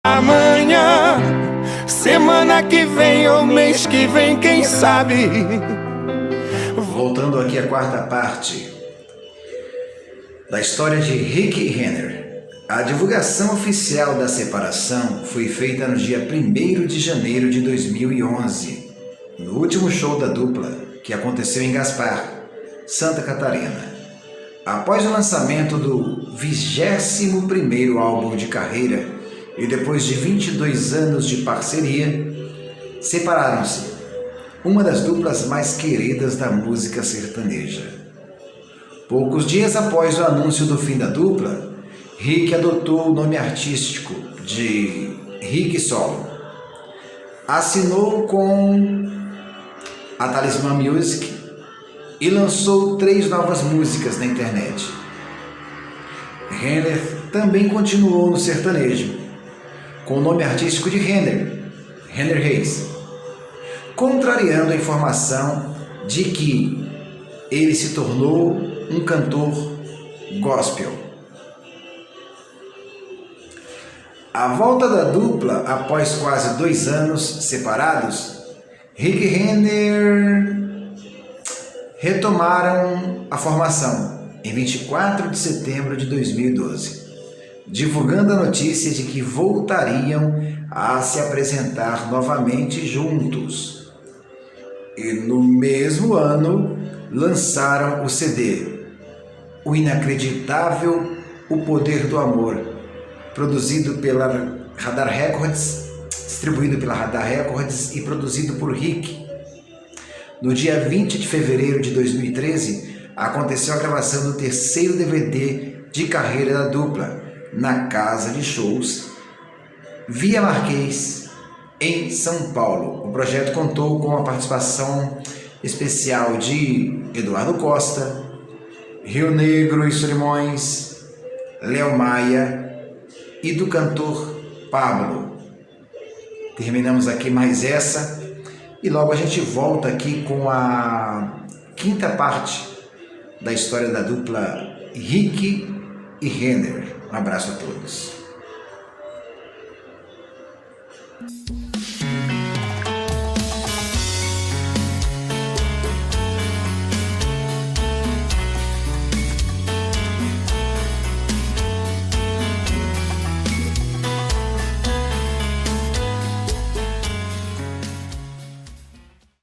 Amanhã, semana que vem ou mês que vem, quem sabe? Voltando aqui à quarta parte da história de Rick e Renner. A divulgação oficial da separação foi feita no dia 1º de janeiro de 2011, no último show da dupla, que aconteceu em Gaspar, Santa Catarina. Após o lançamento do 21º álbum de carreira e depois de 22 anos de parceria, separaram-se, uma das duplas mais queridas da música sertaneja. Poucos dias após o anúncio do fim da dupla, Rick adotou o nome artístico de Rick Solo. Assinou com a Talismã Music e lançou 3 novas músicas na internet. Renner também continuou no sertanejo, com o nome artístico de Renner Reis, contrariando a informação de que ele se tornou um cantor gospel. A volta da dupla após quase 2 anos separados, Rick e Renner retomaram a formação em 24 de setembro de 2012, divulgando a notícia de que voltariam a se apresentar novamente juntos. E no mesmo ano lançaram o CD O Inacreditável O Poder do Amor, produzido pela Radar Records, distribuído pela Radar Records e produzido por Rick. No dia 20 de fevereiro de 2013, aconteceu a gravação do 3º DVD de carreira da dupla, na casa de shows Via Marquês, em São Paulo. O projeto contou com a participação especial de Eduardo Costa, Rio Negro e Solimões, Léo Maia e do cantor Pablo. Terminamos aqui mais essa e logo a gente volta aqui com a 5ª parte da história da dupla Rick e Renner. Um abraço a todos.